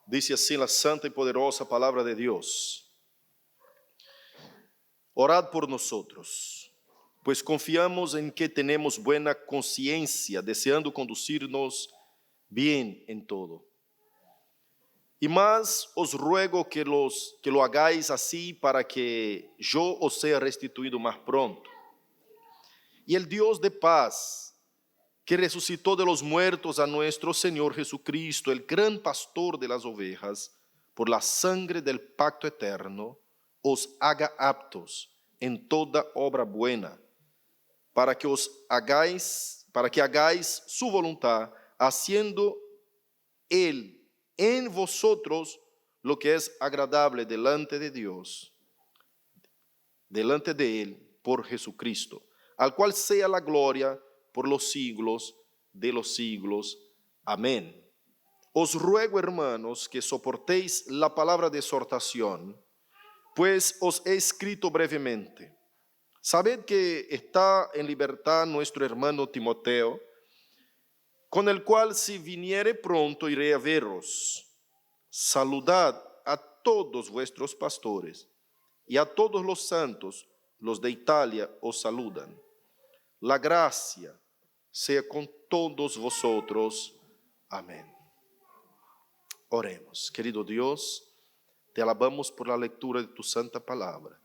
Dice así la santa y poderosa palabra de Dios. Orad por nosotros, pues confiamos en que tenemos buena conciencia, deseando conducirnos bien en todo. Y más os ruego que lo hagáis así para que yo os sea restituido más pronto. Y el Dios de paz, que resucitó de los muertos a nuestro Señor Jesucristo, el gran pastor de las ovejas, por la sangre del pacto eterno, os haga aptos en toda obra buena, para que hagáis su voluntad, haciendo Él en vosotros lo que es agradable delante de Dios, delante de Él, por Jesucristo, al cual sea la gloria por los siglos de los siglos. Amén. Os ruego, hermanos, que soportéis la palabra de exhortación, pues os he escrito brevemente. Sabed que está en libertad nuestro hermano Timoteo, con el cual si viniere pronto iré a veros. Saludad a todos vuestros pastores y a todos los santos, los de Italia os saludan. La gracia sea con todos vosotros. Amén. Oremos. Querido Dios, te alabamos por la lectura de tu santa palabra.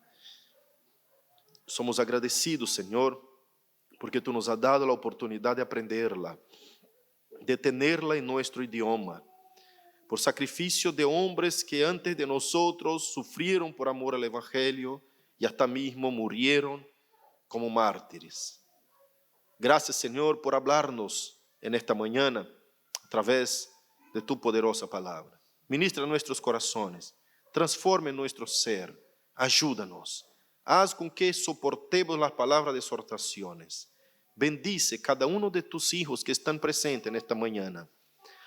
Somos agradecidos, Señor, porque tú nos has dado la oportunidad de aprenderla, de tenerla en nuestro idioma, por sacrificio de hombres que antes de nosotros sufrieron por amor al Evangelio y hasta mismo murieron como mártires. Gracias, Señor, por hablarnos en esta mañana a través de tu poderosa palabra. Ministra nuestros corazones, transforme nuestro ser, ayúdanos. Haz con que soportemos las palabras de exhortaciones. Bendice cada uno de tus hijos que están presentes en esta mañana.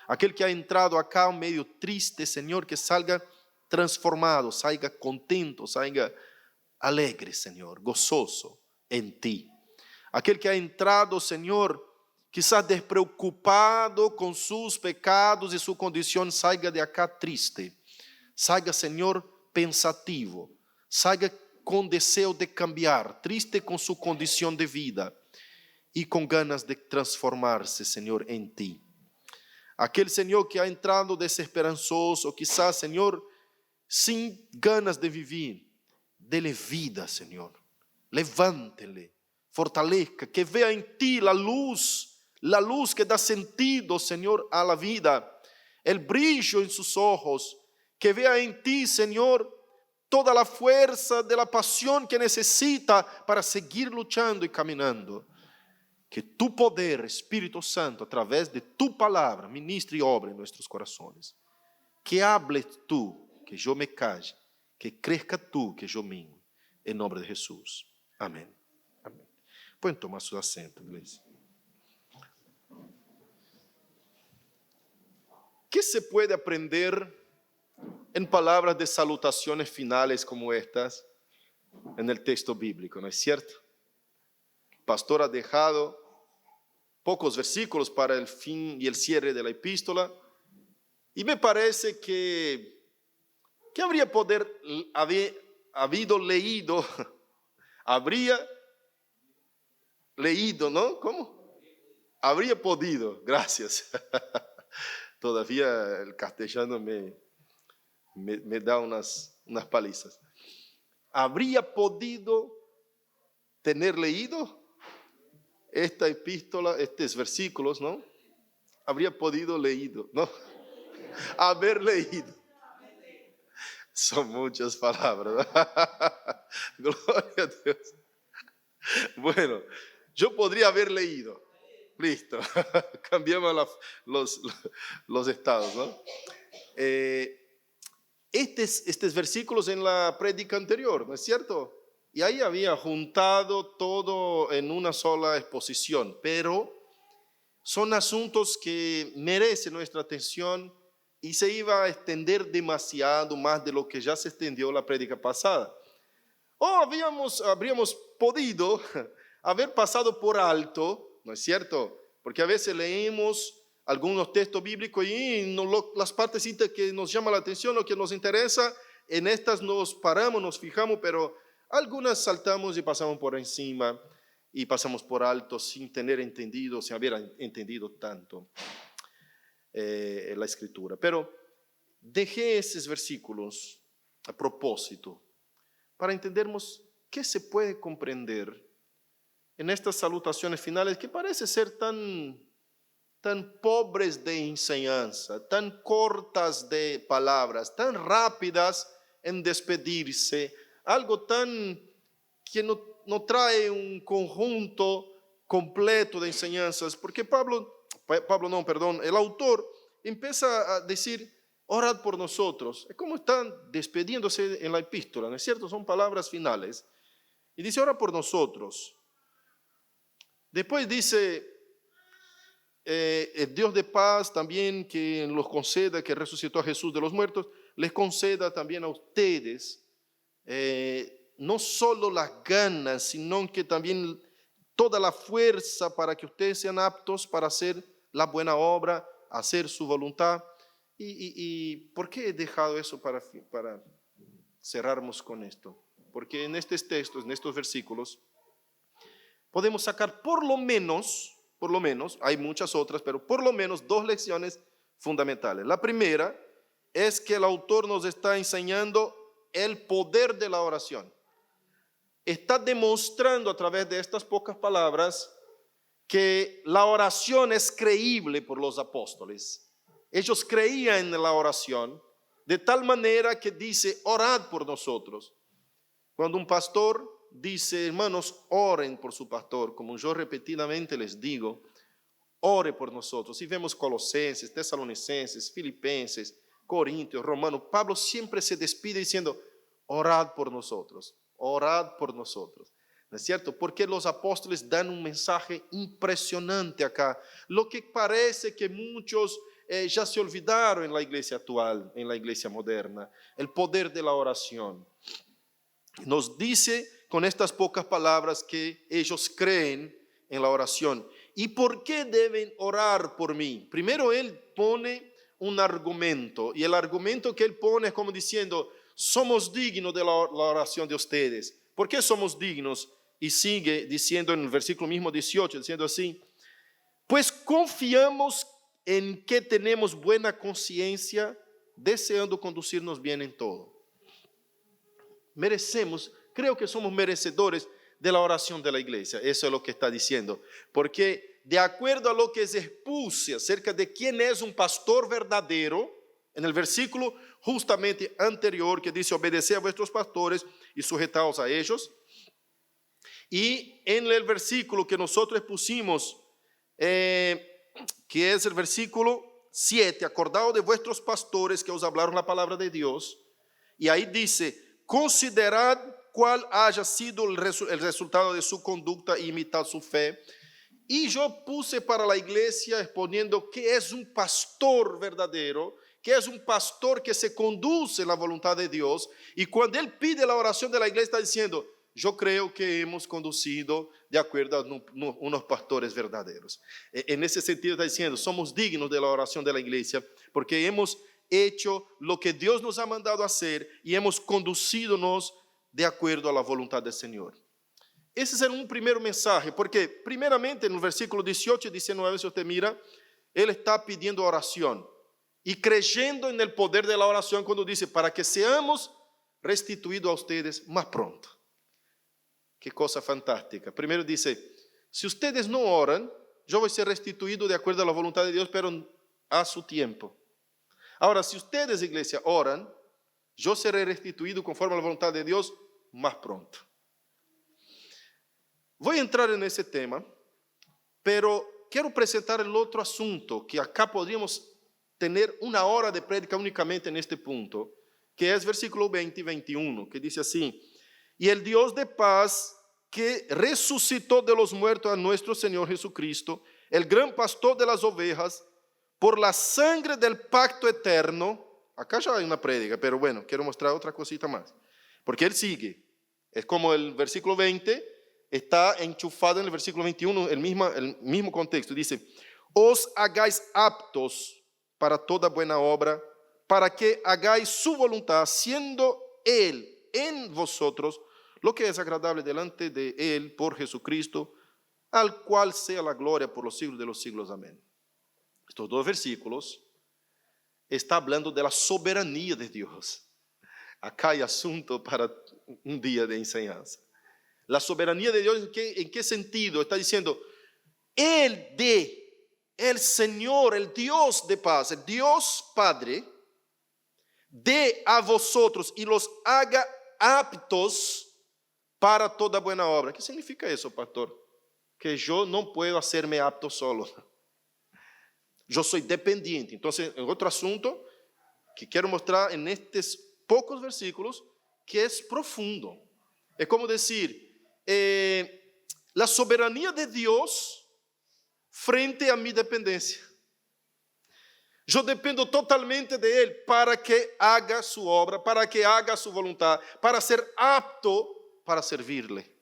Aquel que ha entrado acá medio triste, Señor, que salga transformado, salga contento, salga alegre, Señor, gozoso en ti. Aquel que ha entrado, Señor, quizás despreocupado con sus pecados y su condición, salga de acá triste. Salga, Señor, pensativo. Salga con deseo de cambiar, triste con su condición de vida y con ganas de transformarse, Señor, en ti. Aquel, Señor, que ha entrado desesperanzoso, quizás, Señor, sin ganas de vivir, dele vida, Señor. Levántele, fortalezca, que vea en ti la luz que da sentido, Señor, a la vida, el brillo en sus ojos, que vea en ti, Señor, toda la fuerza de la pasión que necesita para seguir luchando y caminando. Que tu poder, Espíritu Santo, a través de tu palabra, ministre y obre en nuestros corazones. Que hables tú, que yo me calle, que crezca tú, que yo mingue. En nombre de Jesús. Amén. Amén. Pueden tomar su asiento, iglesia. ¿Qué se puede aprender en palabras de salutaciones finales como estas en el texto bíblico? ¿No es cierto? El pastor ha dejado pocos versículos para el fin y el cierre de la epístola, y me parece que habría leído, ¿no? ¿Cómo? Habría podido, gracias. Todavía el castellano me da unas palizas. Habría podido tener leído esta epístola, estos versículos, ¿no? Habría podido leído, ¿no? Haber leído. Son muchas palabras. Gloria a Dios. Bueno, yo podría haber leído. Listo. Cambiamos los estados, ¿no? Estos versículos en la prédica anterior, ¿no es cierto? Y ahí había juntado todo en una sola exposición, pero son asuntos que merecen nuestra atención y se iba a extender demasiado más de lo que ya se extendió la prédica pasada. O habríamos podido haber pasado por alto, ¿no es cierto? Porque a veces leemos algunos textos bíblicos y las partecitas que nos llaman la atención, lo que nos interesa, en estas nos paramos, nos fijamos, pero algunas saltamos y pasamos por encima y pasamos por alto sin tener entendido, sin haber entendido tanto la escritura. Pero dejé esos versículos a propósito para entendermos qué se puede comprender en estas salutaciones finales que parece ser tan pobres de enseñanza, tan cortas de palabras, tan rápidas en despedirse, algo tan que no trae un conjunto completo de enseñanzas, porque el autor empieza a decir, orad por nosotros. Es como están despediéndose en la epístola, ¿no es cierto? Son palabras finales. Y dice, ora por nosotros. Después dice, el Dios de paz también que los conceda, que resucitó a Jesús de los muertos, les conceda también a ustedes no solo las ganas, sino que también toda la fuerza para que ustedes sean aptos para hacer la buena obra, hacer su voluntad. ¿Y por qué he dejado eso para cerrarnos con esto? Porque en estos textos, en estos versículos, podemos sacar por lo menos, hay muchas otras, pero por lo menos 2 lecciones fundamentales. La primera es que el autor nos está enseñando el poder de la oración. Está demostrando a través de estas pocas palabras que la oración es creíble por los apóstoles. Ellos creían en la oración de tal manera que dice, orad por nosotros. Cuando un pastor dice, hermanos, oren por su pastor, como yo repetidamente les digo, ore por nosotros. Y vemos Colosenses, Tesalonicenses, Filipenses, Corintios, Romanos, Pablo siempre se despide diciendo, orad por nosotros, orad por nosotros. ¿No es cierto? Porque los apóstoles dan un mensaje impresionante acá. Lo que parece que muchos ya se olvidaron en la iglesia actual, en la iglesia moderna, el poder de la oración. Nos dice con estas pocas palabras que ellos creen en la oración. ¿Y por qué deben orar por mí? Primero él pone un argumento, y el argumento que él pone es como diciendo, somos dignos de la oración de ustedes. ¿Por qué somos dignos? Y sigue diciendo en el versículo mismo 18, diciendo así, pues confiamos en que tenemos buena conciencia, deseando conducirnos bien en todo. Merecemos, creo que somos merecedores de la oración de la iglesia. Eso es lo que está diciendo. Porque de acuerdo a lo que se expuse acerca de quién es un pastor verdadero, en el versículo justamente anterior que dice, obedeced a vuestros pastores y sujetaos a ellos. Y en el versículo que nosotros pusimos, que es el versículo 7, acordaos de vuestros pastores que os hablaron la palabra de Dios. Y ahí dice, considerad cuál haya sido el resultado de su conducta e imitad su fe. Y yo puse para la iglesia exponiendo qué es un pastor verdadero, que es un pastor que se conduce en la voluntad de Dios. Y cuando él pide la oración de la iglesia está diciendo, yo creo que hemos conducido de acuerdo a unos pastores verdaderos. En ese sentido está diciendo, somos dignos de la oración de la iglesia porque hemos hecho lo que Dios nos ha mandado hacer y hemos conducidonos de acuerdo a la voluntad del Señor. Ese es un primer mensaje, porque primeramente en el versículo 18 y 19, si usted mira, él está pidiendo oración y creyendo en el poder de la oración cuando dice, para que seamos restituidos a ustedes más pronto. Qué cosa fantástica. Primero dice, si ustedes no oran, yo voy a ser restituido de acuerdo a la voluntad de Dios, pero a su tiempo. Ahora, si ustedes, iglesia, oran, yo seré restituido conforme a la voluntad de Dios más pronto. Voy a entrar en ese tema, pero quiero presentar el otro asunto, que acá podríamos tener 1 hora de prédica únicamente en este punto, que es versículo 20 y 21, que dice así, y el Dios de paz que resucitó de los muertos a nuestro Señor Jesucristo, el gran pastor de las ovejas, por la sangre del pacto eterno, acá ya hay una prédica, pero bueno, quiero mostrar otra cosita más, porque él sigue, es como el versículo 20, está enchufado en el versículo 21, el mismo contexto, dice, os hagáis aptos para toda buena obra, para que hagáis su voluntad, siendo Él en vosotros lo que es agradable delante de Él por Jesucristo, al cual sea la gloria por los siglos de los siglos. Amén. Estos dos versículos está hablando de la soberanía de Dios. Acá hay asunto para un día de enseñanza. La soberanía de Dios, ¿en qué sentido? Está diciendo, el Señor, el Dios de paz, el Dios Padre, dé a vosotros y los haga aptos para toda buena obra. ¿Qué significa eso, pastor? Que yo no puedo hacerme apto solo. Yo soy dependiente. Entonces, en otro asunto que quiero mostrar en estos pocos versículos, que es profundo. Es como decir, la soberanía de Dios frente a mi dependencia. Yo dependo totalmente de Él para que haga su obra, para que haga su voluntad, para ser apto para servirle.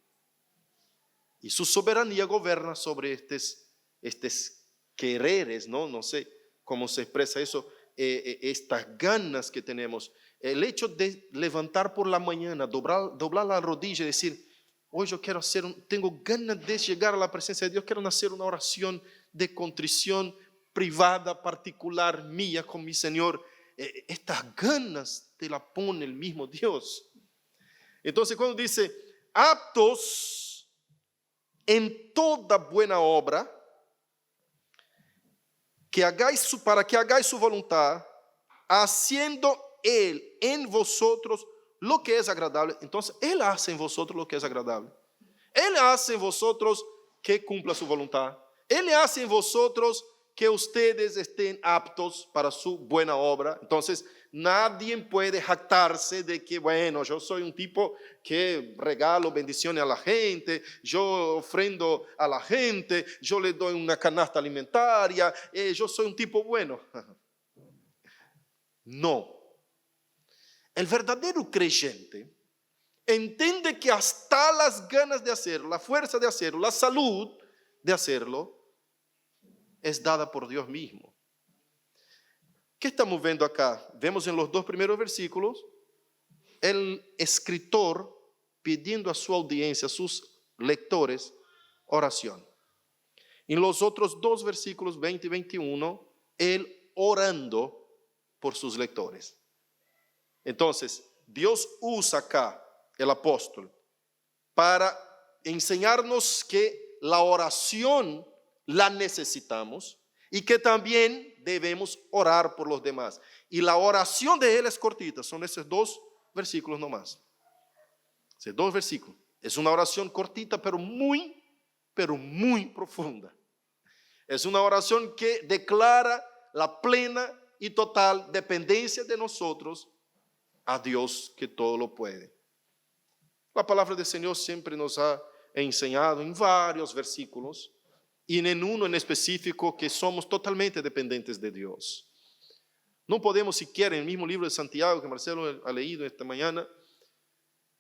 Y su soberanía gobierna sobre estos quereres, ¿no? No sé cómo se expresa eso, estas ganas que tenemos. El hecho de levantar por la mañana, doblar la rodilla y decir, hoy yo quiero tengo ganas de llegar a la presencia de Dios, quiero hacer una oración de contrición privada, particular, mía con mi Señor. Estas ganas te la pone el mismo Dios. Entonces cuando dice, aptos en toda buena obra, para que hagáis su voluntad, haciendo Él en vosotros lo que es agradable. Entonces, Él hace en vosotros lo que es agradable. Él hace en vosotros que cumpla su voluntad. Él hace en vosotros que ustedes estén aptos para su buena obra. Entonces, nadie puede jactarse de que, bueno, yo soy un tipo que regalo bendiciones a la gente, yo ofrendo a la gente, yo le doy una canasta alimentaria, yo soy un tipo bueno. No. El verdadero creyente entiende que hasta las ganas de hacerlo, la fuerza de hacerlo, la salud de hacerlo, es dada por Dios mismo. ¿Qué estamos viendo acá? Vemos en los dos primeros versículos el escritor pidiendo a su audiencia, a sus lectores, oración. En los otros dos versículos 20 y 21, él orando por sus lectores. Entonces, Dios usa acá el apóstol para enseñarnos que la oración la necesitamos y que también debemos orar por los demás. Y la oración de él es cortita, son esos dos versículos nomás. Esos dos versículos. Es una oración cortita, pero muy profunda. Es una oración que declara la plena y total dependencia de nosotros a Dios que todo lo puede. La palabra del Señor siempre nos ha enseñado en varios versículos y en uno en específico que somos totalmente dependientes de Dios. No podemos siquiera en el mismo libro de Santiago que Marcelo ha leído esta mañana,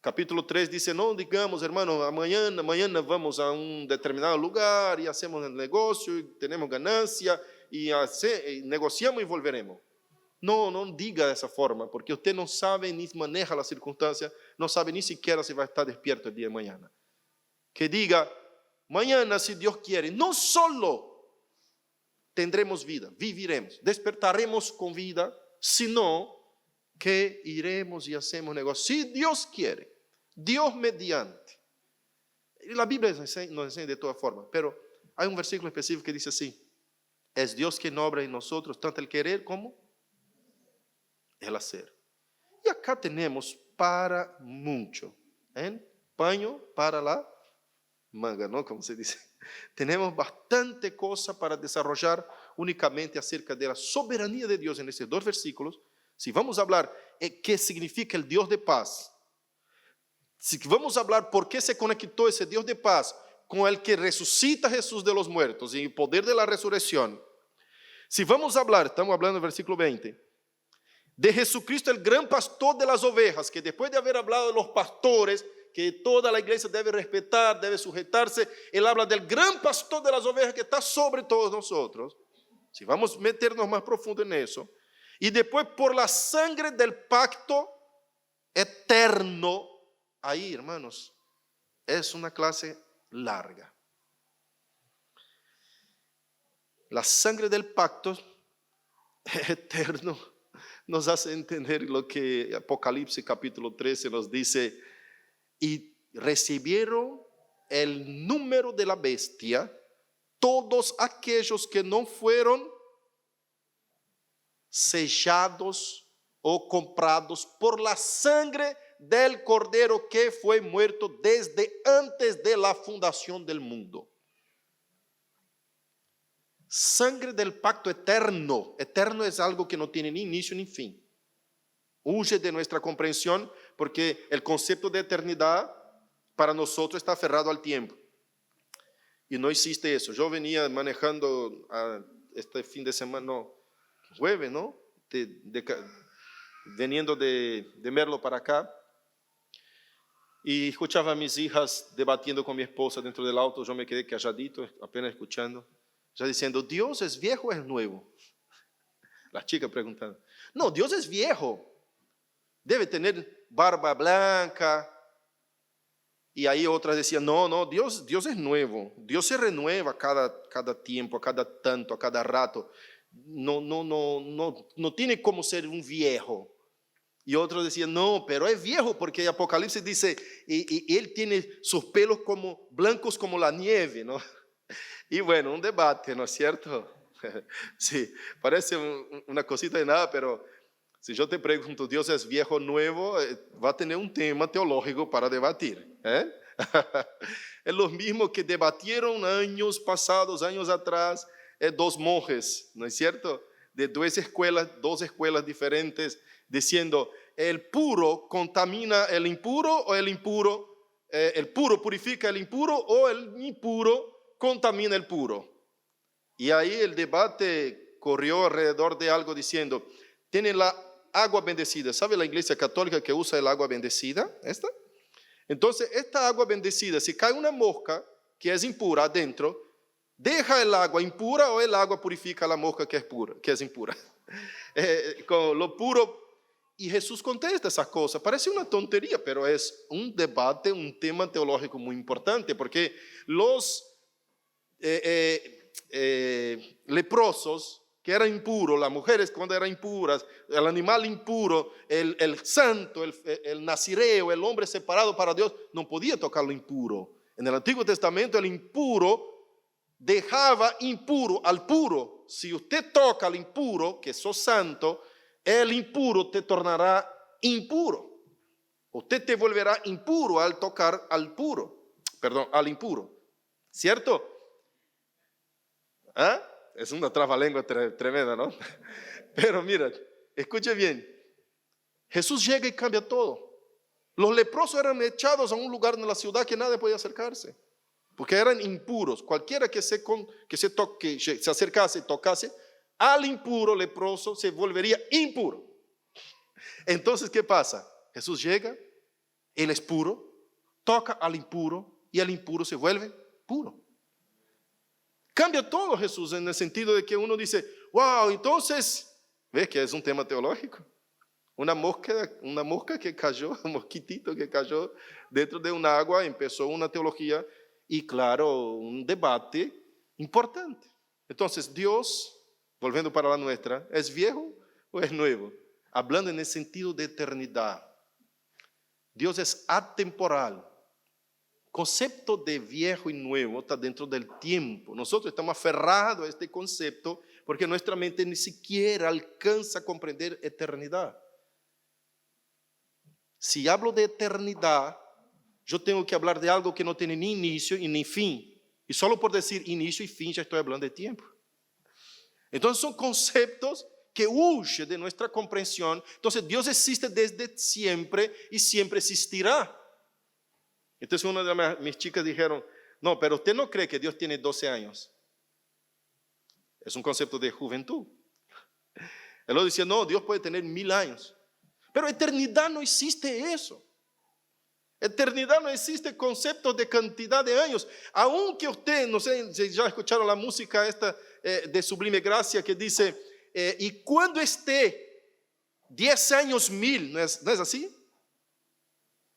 capítulo 3 dice, no digamos hermano, mañana vamos a un determinado lugar y hacemos el negocio y tenemos ganancia y negociamos y volveremos. No diga de esa forma, porque usted no sabe ni maneja las circunstancias, no sabe ni siquiera si va a estar despierto el día de mañana. Que diga, mañana si Dios quiere, no solo tendremos vida, viviremos, despertaremos con vida, sino que iremos y hacemos negocio. Si Dios quiere, Dios mediante. Y la Biblia nos enseña de todas formas, pero hay un versículo específico que dice así, es Dios quien obra en nosotros, tanto el querer como el hacer. Y acá tenemos para mucho, paño para la manga, ¿no? Como se dice. Tenemos bastante cosa para desarrollar únicamente acerca de la soberanía de Dios en estos dos versículos. Si vamos a hablar qué significa el Dios de paz, si vamos a hablar por qué se conectó ese Dios de paz con el que resucita a Jesús de los muertos y el poder de la resurrección, si vamos a hablar, estamos hablando del versículo 20, de Jesucristo el gran pastor de las ovejas, que después de haber hablado de los pastores que toda la iglesia debe respetar, debe sujetarse. Él habla del gran pastor de las ovejas que está sobre todos nosotros. Si vamos a meternos más profundo en eso. Y después por la sangre del pacto eterno. Ahí, hermanos, es una clase larga. La sangre del pacto eterno nos hace entender lo que Apocalipsis capítulo 13 nos dice. Y recibieron el número de la bestia todos aquellos que no fueron sellados o comprados por la sangre del Cordero que fue muerto desde antes de la fundación del mundo. Sangre del pacto eterno. Eterno es algo que no tiene ni inicio ni fin. Huye de nuestra comprensión porque el concepto de eternidad para nosotros está aferrado al tiempo. Y no existe eso. Yo venía manejando este fin de semana, no, jueves, ¿no? Veniendo de Merlo para acá. Y escuchaba a mis hijas debatiendo con mi esposa dentro del auto. Yo me quedé calladito, apenas escuchando. Ya diciendo, ¿Dios es viejo o es nuevo? Las chicas preguntando. No, Dios es viejo. Debe tener barba blanca. Y ahí otras decían, no, Dios es nuevo. Dios se renueva cada tiempo, a cada tanto, a cada rato. No tiene como ser un viejo. Y otros decían, no, pero es viejo porque Apocalipsis dice, y él tiene sus pelos como blancos como la nieve, ¿no? Y bueno, un debate, ¿no es cierto? Sí, parece una cosita de nada, pero si yo te pregunto, ¿Dios es viejo o nuevo? Va a tener un tema teológico para debatir. Es lo mismo que debatieron años pasados, años atrás, dos monjes, ¿no es cierto? De dos escuelas diferentes, diciendo, ¿el puro contamina el impuro o el puro purifica el impuro o el impuro contamina el puro? Y ahí el debate corrió alrededor de algo diciendo, tiene la agua bendecida. ¿Sabe la iglesia católica que usa el agua bendecida? ¿Esta? Entonces, esta agua bendecida, si cae una mosca que es impura adentro, ¿deja el agua impura o el agua purifica a la mosca que es impura? Con lo puro. Y Jesús contesta esas cosas. Parece una tontería, pero es un debate, un tema teológico muy importante, porque los leprosos, que eran impuros, las mujeres cuando eran impuras, el animal impuro, el santo, el nazireo, el hombre separado para Dios, no podía tocar lo impuro. En el Antiguo Testamento el impuro dejaba impuro al puro. Si usted toca al impuro, que sos santo, el impuro te tornará impuro. Usted te volverá impuro al tocar al impuro. ¿Cierto? ¿Ah? Es una trabalengua tremenda, ¿no? Pero mira, escuche bien. Jesús llega y cambia todo. Los leprosos eran echados a un lugar en la ciudad que nadie podía acercarse, porque eran impuros. Cualquiera que se acercase y tocase al impuro leproso se volvería impuro. Entonces, ¿qué pasa? Jesús llega, él es puro, toca al impuro y el impuro se vuelve puro. Cambia todo Jesús en el sentido de que uno dice, wow, entonces, ¿ves que es un tema teológico? Una mosca que cayó, un mosquitito que cayó dentro de un agua, empezó una teología y claro, un debate importante. Entonces, Dios, volviendo para la nuestra, ¿es viejo o es nuevo? Hablando en el sentido de eternidad. Dios es atemporal. Concepto de viejo y nuevo está dentro del tiempo. Nosotros estamos aferrados a este concepto porque nuestra mente ni siquiera alcanza a comprender eternidad. Si hablo de eternidad, yo tengo que hablar de algo que no tiene ni inicio y ni fin. Y solo por decir inicio y fin ya estoy hablando de tiempo. Entonces son conceptos que huyen de nuestra comprensión. Entonces Dios existe desde siempre y siempre existirá. Entonces una de mis chicas dijeron, no, pero usted no cree que Dios tiene 12 años. Es un concepto de juventud. Él lo decía, no, Dios puede tener 1000 años. Pero eternidad no existe eso. Eternidad no existe concepto de cantidad de años. Aunque usted, no sé si ya escucharon la música esta de Sublime Gracia que dice, y cuando esté 10 años mil, ¿no es así?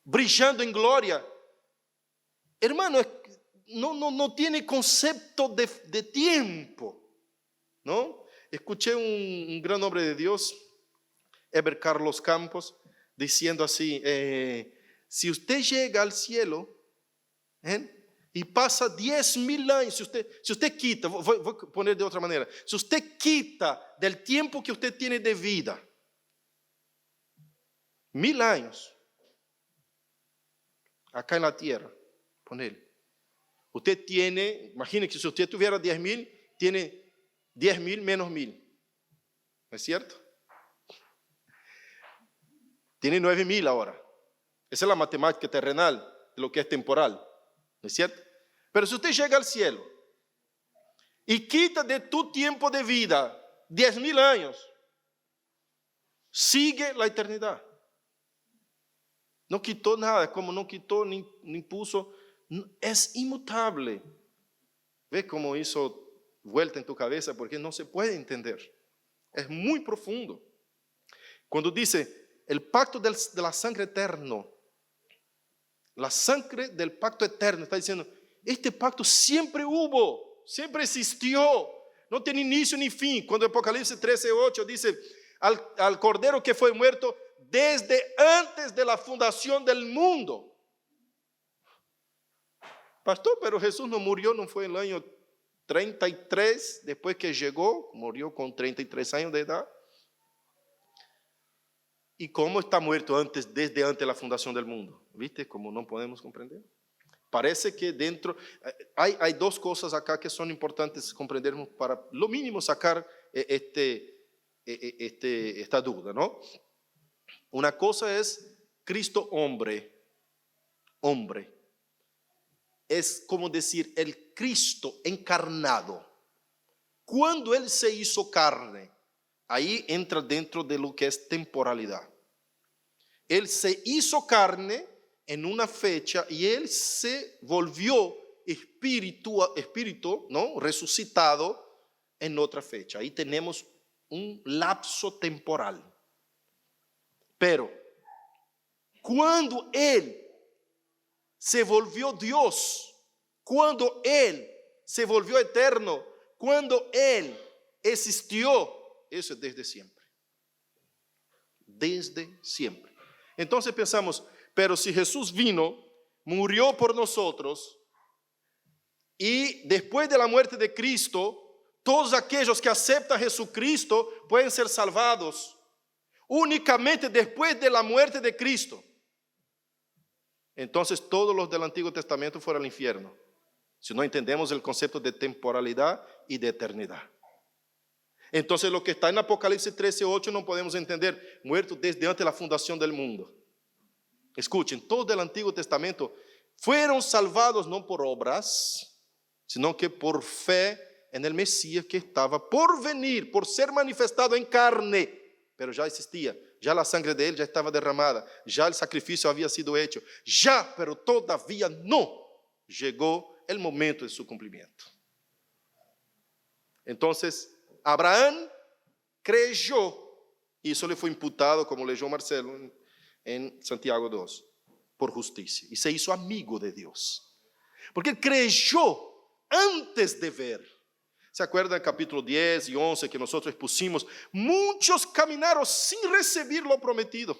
Brillando en gloria. Hermano, no tiene concepto de tiempo, ¿no? Escuché un gran hombre de Dios, Eber Carlos Campos, diciendo así, si usted llega al cielo y pasa 10.000 años, si usted quita, voy a poner de otra manera, si usted quita del tiempo que usted tiene de vida, 1.000 años, acá en la tierra, ponele, usted tiene, imagine que si usted tuviera 10.000, tiene 10.000 menos 1.000, ¿no es cierto? Tiene 9.000 ahora. Esa es la matemática terrenal de lo que es temporal, ¿no es cierto? Pero si usted llega al cielo y quita de tu tiempo de vida 10.000 años, sigue la eternidad. No quitó nada, como no quitó ni puso, es inmutable. ¿Ves cómo hizo vuelta en tu cabeza? Porque no se puede entender. Es muy profundo. Cuando dice el pacto de la sangre eterno, la sangre del pacto eterno, está diciendo, este pacto siempre hubo, siempre existió, no tiene inicio ni fin. Cuando Apocalipsis 13:8 dice, al cordero que fue muerto desde antes de la fundación del mundo. Pastor, pero Jesús no murió, no fue en el año 33, después que llegó, murió con 33 años de edad. ¿Y cómo está muerto desde antes de la fundación del mundo? ¿Viste cómo no podemos comprender? Parece que dentro, hay dos cosas acá que son importantes comprendernos para lo mínimo sacar esta duda, ¿no? Una cosa es Cristo hombre. Es como decir el Cristo encarnado. Cuando Él se hizo carne, ahí entra dentro de lo que es temporalidad. Él se hizo carne en una fecha y Él se volvió espíritu, ¿no? Resucitado en otra fecha. Ahí tenemos un lapso temporal. Pero cuando Él se volvió Dios, cuando Él se volvió eterno, cuando Él existió, eso es desde siempre. Desde siempre. Entonces pensamos, pero si Jesús vino, murió por nosotros, y después de la muerte de Cristo, todos aquellos que aceptan a Jesucristo pueden ser salvados únicamente después de la muerte de Cristo. Entonces todos los del Antiguo Testamento fueron al infierno, si no entendemos el concepto de temporalidad y de eternidad. Entonces lo que está en Apocalipsis 13:8 no podemos entender, muerto desde antes de la fundación del mundo. Escuchen, todos del Antiguo Testamento fueron salvados no por obras, sino que por fe en el Mesías que estaba por venir, por ser manifestado en carne, pero ya existía, ya la sangre de Él ya estaba derramada, ya el sacrificio había sido hecho, ya, pero todavía no llegó el momento de su cumplimiento. Entonces, Abraham creyó, y eso le fue imputado, como leyó Marcelo en Santiago 2, por justicia, y se hizo amigo de Dios, porque él creyó antes de ver. ¿Se acuerdan del capítulo 10 y 11 que nosotros expusimos? Muchos caminaron sin recibir lo prometido,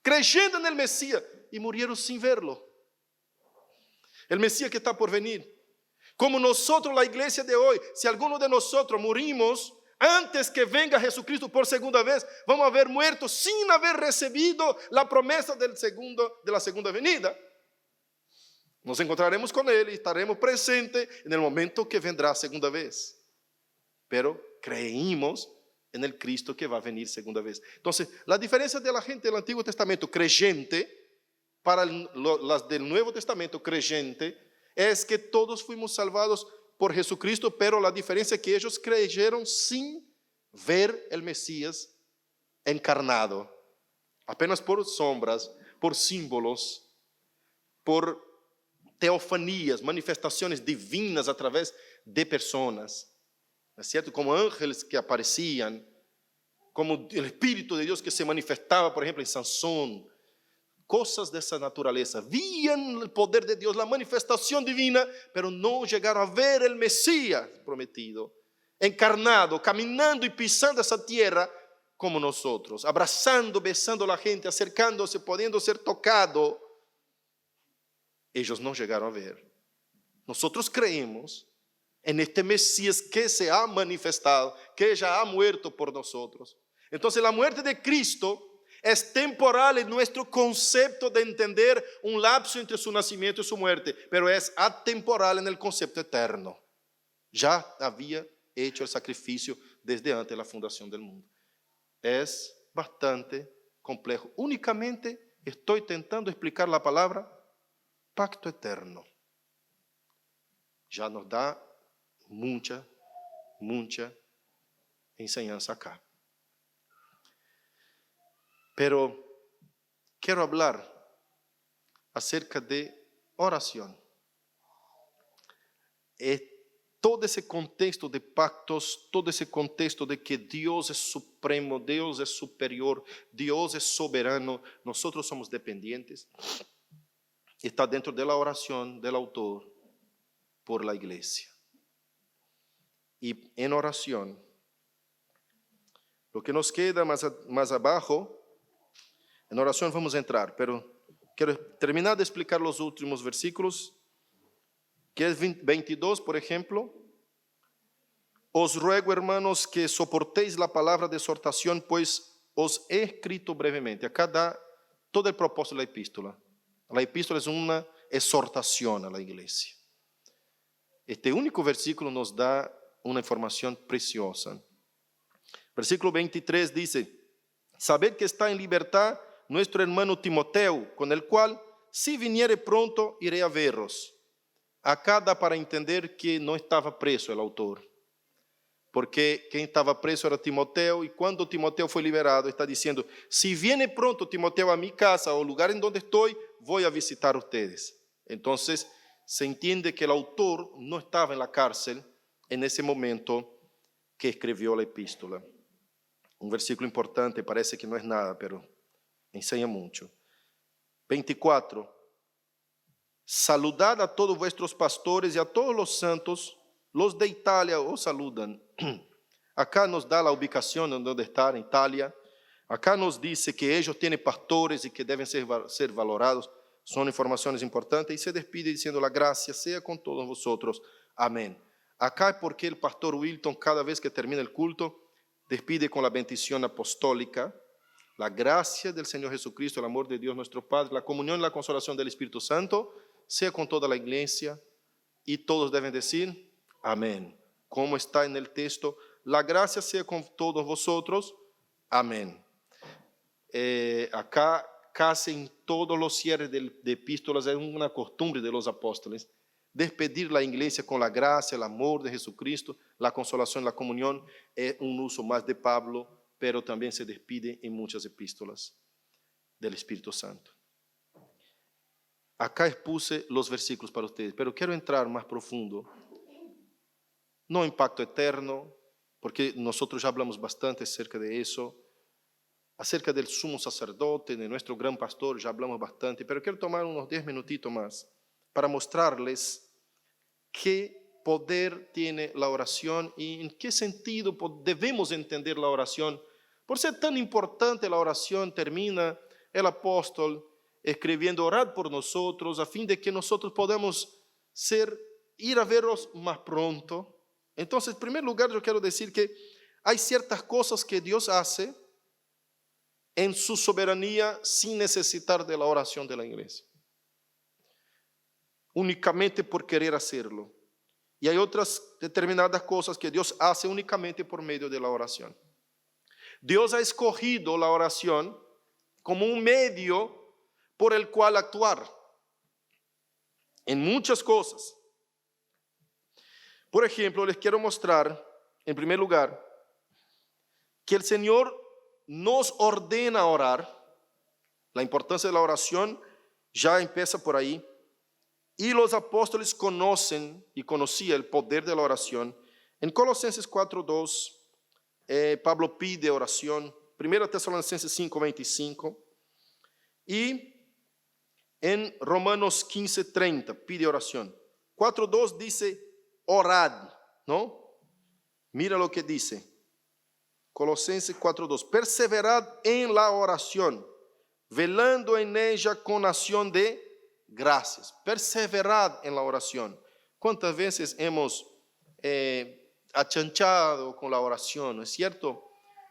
creyendo en el Mesías, y murieron sin verlo. El Mesías que está por venir. Como nosotros, la iglesia de hoy, si alguno de nosotros morimos antes que venga Jesucristo por segunda vez, vamos a haber muerto sin haber recibido la promesa de la segunda venida. Nos encontraremos con Él y estaremos presentes en el momento que vendrá a segunda vez. Pero creímos en el Cristo que va a venir segunda vez. Entonces, la diferencia de la gente del Antiguo Testamento creyente para las del Nuevo Testamento creyente es que todos fuimos salvados por Jesucristo, pero la diferencia es que ellos creyeron sin ver el Mesías encarnado, apenas por sombras, por símbolos. por teofanías, manifestaciones divinas a través de personas, ¿no es cierto? Como ángeles que aparecían, como el Espíritu de Dios que se manifestaba, por ejemplo, en Sansón. Cosas de esa naturaleza. Vían el poder de Dios, la manifestación divina, pero no llegaron a ver el Mesías prometido, encarnado, caminando y pisando esa tierra como nosotros, abrazando, besando a la gente, acercándose, pudiendo ser tocado. Ellos no llegaron a ver. Nosotros creemos en este Mesías que se ha manifestado, que ya ha muerto por nosotros. Entonces la muerte de Cristo es temporal en nuestro concepto de entender un lapso entre su nacimiento y su muerte, pero es atemporal en el concepto eterno. Ya había hecho el sacrificio desde antes de la fundación del mundo. Es bastante complejo. Únicamente estoy tentando explicar la palabra pacto eterno. Ya nos da mucha enseñanza acá. Pero quiero hablar acerca de oración. Todo ese contexto de pactos, todo ese contexto de que Dios es supremo, Dios es superior, Dios es soberano, nosotros somos dependientes, está dentro de la oración del autor por la iglesia. Y en oración, lo que nos queda más abajo, en oración vamos a entrar, pero quiero terminar de explicar los últimos versículos, que es 22, por ejemplo. Os ruego, hermanos, que soportéis la palabra de exhortación, pues os he escrito brevemente. Acá da todo el propósito de la epístola. La epístola es una exhortación a la iglesia. Este único versículo nos da una información preciosa. Versículo 23 dice: sabed que está en libertad nuestro hermano Timoteo, con el cual, si viniere pronto, iré a veros. Acá da para entender que no estaba preso el autor, porque quien estaba preso era Timoteo, y cuando Timoteo fue liberado, está diciendo: si viene pronto Timoteo a mi casa o lugar en donde estoy, voy a visitar a ustedes. Entonces, se entiende que el autor no estaba en la cárcel en ese momento que escribió la epístola. Un versículo importante, parece que no es nada, pero enseña mucho. 24. Saludad a todos vuestros pastores y a todos los santos. Los de Italia os saludan. Acá nos da la ubicación donde está en Italia. Acá nos dice que ellos tienen pastores y que deben ser valorados. Son informaciones importantes. Y se despide diciendo: la gracia sea con todos vosotros. Amén. Acá es porque el pastor Wilton, cada vez que termina el culto, despide con la bendición apostólica. La gracia del Señor Jesucristo, el amor de Dios nuestro Padre, la comunión y la consolación del Espíritu Santo, sea con toda la iglesia. Y todos deben decir amén. Como está en el texto: la gracia sea con todos vosotros. Amén. Acá casi en todos los cierres de epístolas es una costumbre de los apóstoles despedir la iglesia con la gracia, el amor de Jesucristo, la consolación, la comunión. Es un uso más de Pablo, pero también se despide en muchas epístolas del Espíritu Santo. Acá expuse los versículos para ustedes, pero quiero entrar más profundo. No en pacto eterno, porque nosotros ya hablamos bastante acerca de eso. Acerca del sumo sacerdote, de nuestro gran pastor, ya hablamos bastante, pero quiero tomar unos 10 minutitos más para mostrarles qué poder tiene la oración y en qué sentido debemos entender la oración. Por ser tan importante la oración, termina el apóstol escribiendo: orad por nosotros, a fin de que nosotros podamos ir a veros más pronto. Entonces, en primer lugar, yo quiero decir que hay ciertas cosas que Dios hace en su soberanía sin necesitar de la oración de la iglesia, únicamente por querer hacerlo. Y hay otras determinadas cosas que Dios hace únicamente por medio de la oración. Dios ha escogido la oración como un medio por el cual actuar en muchas cosas. Por ejemplo, les quiero mostrar, en primer lugar, que el Señor nos ordena orar. La importancia de la oración ya empieza por ahí. y los apóstoles conocen y conocían el poder de la oración. En Colosenses 4:2, Pablo pide oración. 1 Tesalonicenses 5:25. Y en Romanos 15:30 pide oración. 4:2 dice orad, ¿no? Mira lo que dice. Colosenses 4:2. Perseverad en la oración, velando en ella con acción de gracias. Perseverad en la oración. ¿Cuántas veces hemos achanchado con la oración? ¿No es cierto?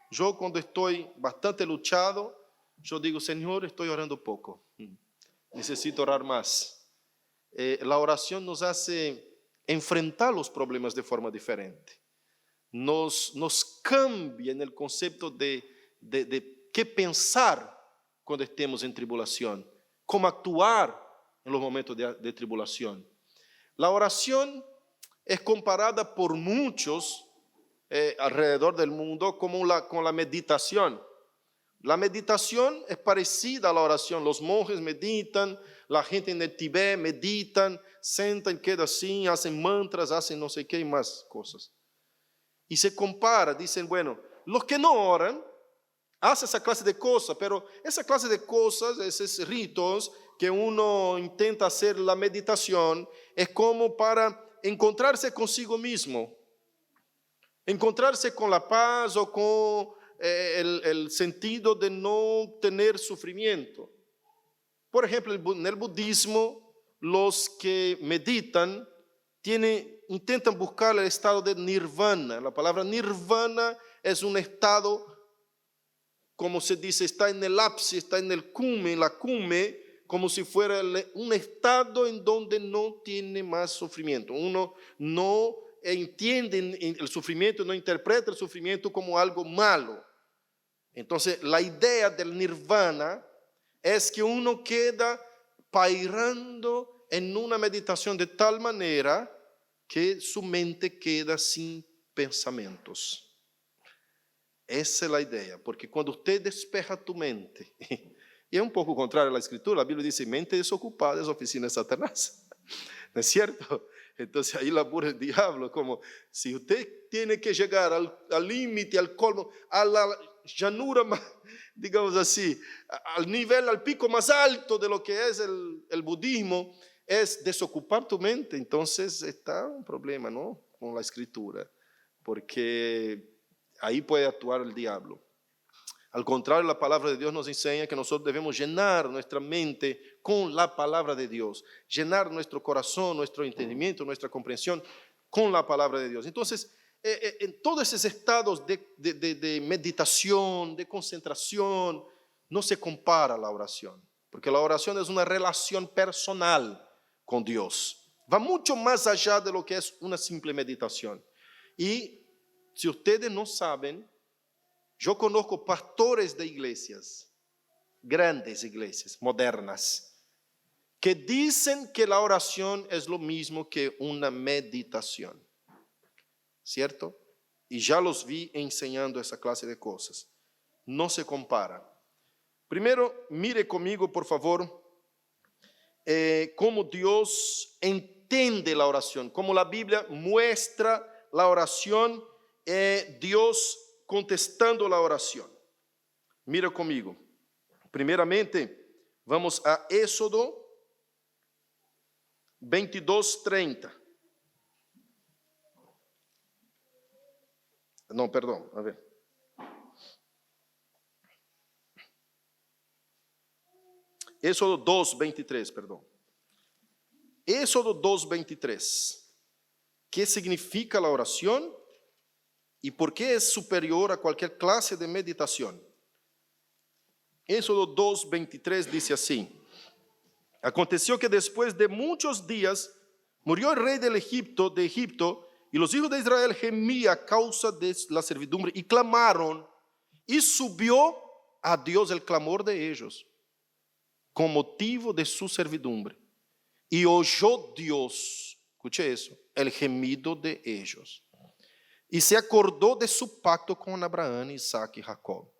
Yo cuando estoy bastante luchado, yo digo, Señor, estoy orando poco. Necesito orar más. La oración nos hace enfrentar los problemas de forma diferente. Nos cambia en el concepto de qué pensar cuando estemos en tribulación, cómo actuar en los momentos de tribulación. La oración es comparada por muchos alrededor del mundo con la meditación. La meditación es parecida a la oración. Los monjes meditan, la gente en el Tibet meditan, sentan, quedan así, hacen mantras, hacen no sé qué y más cosas. Y se compara, dicen, bueno, los que no oran, hacen esa clase de cosas, pero esa clase de cosas, esos ritos que uno intenta hacer la meditación, es como para encontrarse consigo mismo, encontrarse con la paz o con el sentido de no tener sufrimiento. Por ejemplo, en el budismo, los que meditan intentan buscar el estado de nirvana. La palabra nirvana es un estado, como se dice, está en el ápice, está en el cume, en la cume, como si fuera un estado en donde no tiene más sufrimiento. Uno no entiende el sufrimiento, no interpreta el sufrimiento como algo malo. Entonces, la idea del nirvana es que uno queda pairando en una meditación de tal manera que su mente queda sin pensamientos. Esa es la idea, porque cuando usted despeja tu mente, y es un poco contrario a la escritura, la Biblia dice, mente desocupada es oficina de Satanás, ¿no es cierto? Entonces ahí labura el diablo, como si usted tiene que llegar al límite, al colmo, a la llanura, digamos así, al nivel, al pico más alto de lo que es el budismo, es desocupar tu mente. Entonces está un problema, ¿no? Con la escritura, porque ahí puede actuar el diablo. Al contrario, la palabra de Dios nos enseña que nosotros debemos llenar nuestra mente con la palabra de Dios, llenar nuestro corazón, nuestro entendimiento, nuestra comprensión con la palabra de Dios. Entonces, en todos esos estados de meditación, de concentración, no se compara a la oración, porque la oración es una relación personal con Dios. Va mucho más allá de lo que es una simple meditación. Y si ustedes no saben, yo conozco pastores de iglesias, grandes iglesias, modernas, que dicen que la oración es lo mismo que una meditación, ¿cierto? Y ya los vi enseñando esa clase de cosas. No se compara. Primero, mire conmigo, por favor, cómo Dios entiende la oración, cómo la Biblia muestra la oración, Dios contestando la oración. Mira conmigo. Primeramente, vamos a Éxodo 22:30. No, perdón, a ver. Éxodo 2:23, perdón. Éxodo 2:23. ¿Qué significa la oración y por qué es superior a cualquier clase de meditación? Éxodo 2:23 dice así: aconteció que después de muchos días murió el rey de Egipto, y los hijos de Israel gemían a causa de la servidumbre y clamaron, y subió a Dios el clamor de ellos con motivo de su servidumbre. Y oyó Dios, escuche eso, el gemido de ellos. Y se acordó de su pacto con Abraham, Isaac y Jacob.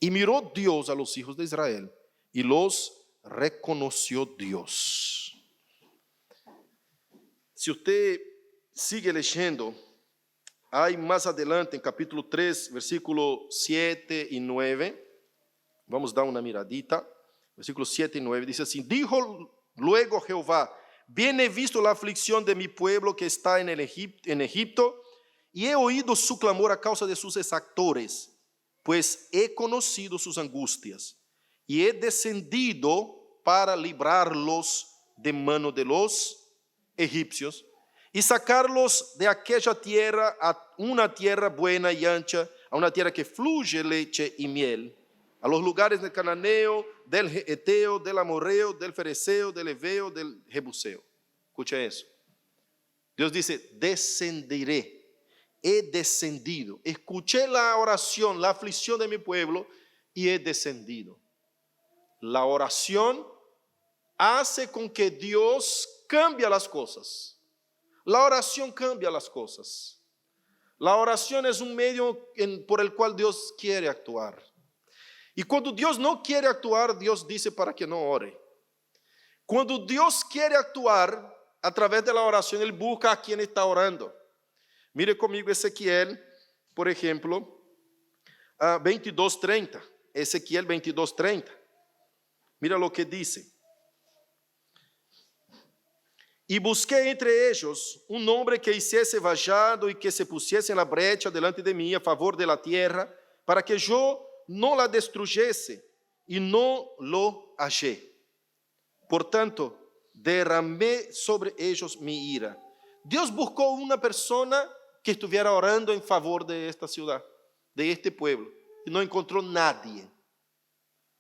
Y miró Dios a los hijos de Israel y los reconoció Dios. Si usted sigue leyendo, hay más adelante en capítulo 3, versículo 7 y 9, vamos a dar una miradita, versículos 7 y 9, dice así: dijo luego Jehová, bien he visto la aflicción de mi pueblo que está en Egipto, y he oído su clamor a causa de sus exactores, pues he conocido sus angustias, y he descendido para librarlos de mano de los egipcios, y sacarlos de aquella tierra a una tierra buena y ancha, a una tierra que fluye leche y miel, a los lugares del cananeo, del eteo, del amorreo, del fereceo, del heveo, del jebuseo. Escucha eso. Dios dice: descenderé, he descendido. Escuché la oración, la aflicción de mi pueblo y he descendido. La oración hace con que Dios cambie las cosas. La oración cambia las cosas. La oración es un medio por el cual Dios quiere actuar. Y cuando Dios no quiere actuar, Dios dice para que no ore. Cuando Dios quiere actuar a través de la oración, Él busca a quien está orando. Mire conmigo Ezequiel, por ejemplo, 22:30. Ezequiel 22:30. Mira lo que dice. Y busqué entre ellos un hombre que hiciese vallado y que se pusiese en la brecha delante de mí a favor de la tierra, para que yo no la destruyese, y no lo hallé. Por tanto, derramé sobre ellos mi ira. Dios buscó una persona que estuviera orando en favor de esta ciudad, de este pueblo, y no encontró nadie.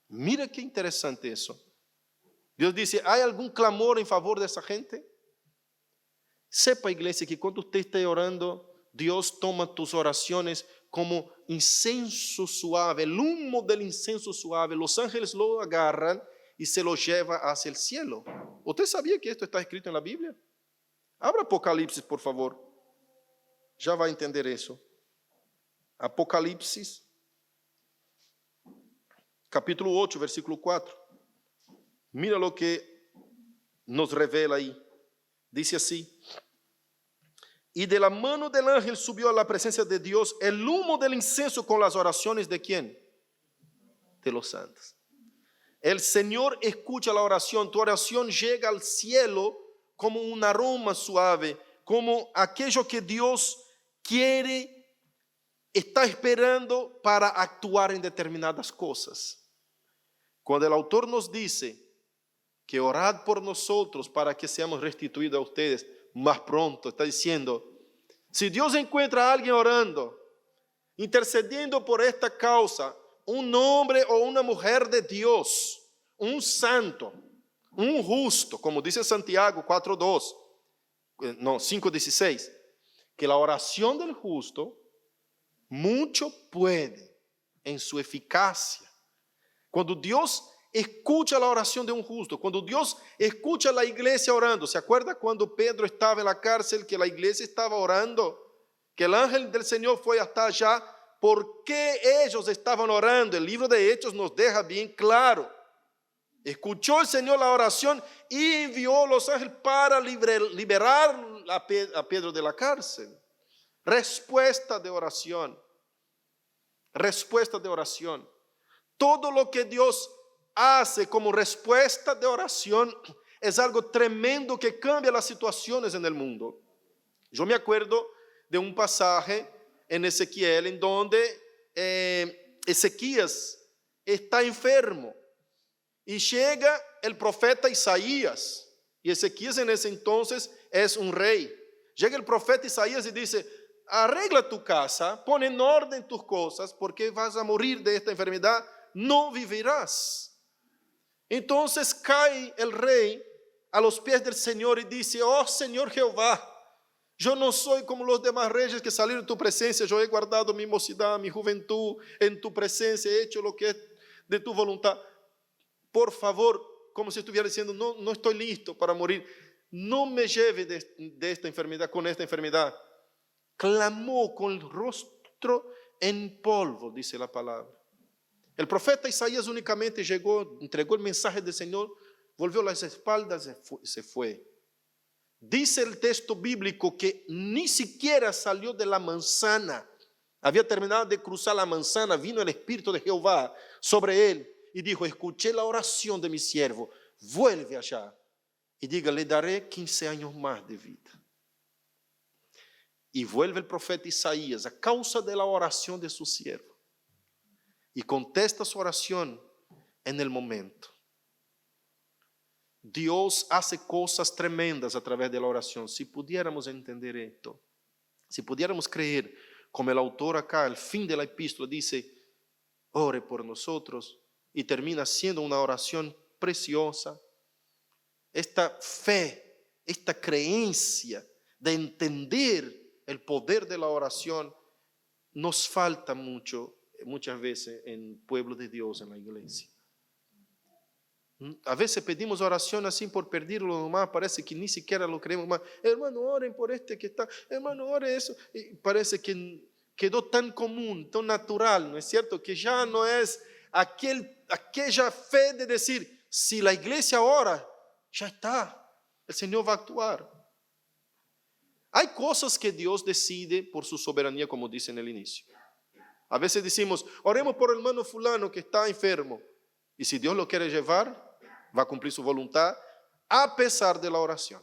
Mira qué interesante eso. Dios dice: ¿hay algún clamor en favor de esa gente? Sepa, iglesia, que cuando usted esté orando, Dios toma tus oraciones como incenso suave, el humo del incenso suave. Los ángeles lo agarran y se lo llevan hacia el cielo. ¿Usted sabía que esto está escrito en la Biblia? Abra Apocalipsis, por favor. Ya va a entender eso. Apocalipsis, capítulo 8, versículo 4. Mira lo que nos revela ahí. Dice así: y de la mano del ángel subió a la presencia de Dios el humo del incienso con las oraciones ¿de quién? De los santos. El Señor escucha la oración. Tu oración llega al cielo como un aroma suave, como aquello que Dios quiere, está esperando para actuar en determinadas cosas. Cuando el autor nos dice que orad por nosotros para que seamos restituidos a ustedes más pronto, está diciendo: si Dios encuentra a alguien orando, intercediendo por esta causa, un hombre o una mujer de Dios, un santo, un justo, como dice Santiago 4:2, no, 5:16, que la oración del justo mucho puede en su eficacia. Cuando Dios escucha la oración de un justo, cuando Dios escucha a la iglesia orando. ¿Se acuerda cuando Pedro estaba en la cárcel, que la iglesia estaba orando? Que el ángel del Señor fue hasta allá. ¿Por qué ellos estaban orando? El libro de Hechos nos deja bien claro. Escuchó el Señor la oración y envió los ángeles para liberar a Pedro de la cárcel. Respuesta de oración. Respuesta de oración. Todo lo que Dios hace como respuesta de oración es algo tremendo que cambia las situaciones en el mundo. Yo me acuerdo de un pasaje en Ezequiel en donde Ezequías está enfermo y llega el profeta Isaías, y Ezequías en ese entonces es un rey. Llega el profeta Isaías y dice: arregla tu casa, pon en orden tus cosas, porque vas a morir de esta enfermedad, no vivirás. Entonces cae el rey a los pies del Señor y dice: oh Señor Jehová, yo no soy como los demás reyes que salieron de tu presencia. Yo he guardado mi mocidad, mi juventud en tu presencia, he hecho lo que es de tu voluntad. Por favor, como si estuviera diciendo: no estoy listo para morir, no me lleve de esta enfermedad, con esta enfermedad. Clamó con el rostro en polvo, dice la palabra. El profeta Isaías únicamente llegó, entregó el mensaje del Señor, volvió las espaldas y se fue. Dice el texto bíblico que ni siquiera salió de la manzana. Había terminado de cruzar la manzana, vino el Espíritu de Jehová sobre él y dijo: escuché la oración de mi siervo, vuelve allá y diga, le daré 15 años más de vida. Y vuelve el profeta Isaías a causa de la oración de su siervo y contesta su oración en el momento. Dios hace cosas tremendas a través de la oración. Si pudiéramos entender esto, si pudiéramos creer, como el autor acá al fin de la epístola dice, ore por nosotros, y termina siendo una oración preciosa. Esta fe, esta creencia de entender el poder de la oración nos falta muchas veces en el pueblo de Dios, en la iglesia. A veces pedimos oración así por perderlo nomás, parece que ni siquiera lo creemos más. Hermano, oren por este que está, hermano, ore eso. Y parece que quedó tan común, tan natural, ¿no es cierto? Que ya no es aquella fe de decir, si la iglesia ora, ya está, el Señor va a actuar. Hay cosas que Dios decide por su soberanía, como dice en el inicio. A veces decimos, oremos por el hermano fulano que está enfermo. Y si Dios lo quiere llevar, va a cumplir su voluntad a pesar de la oración.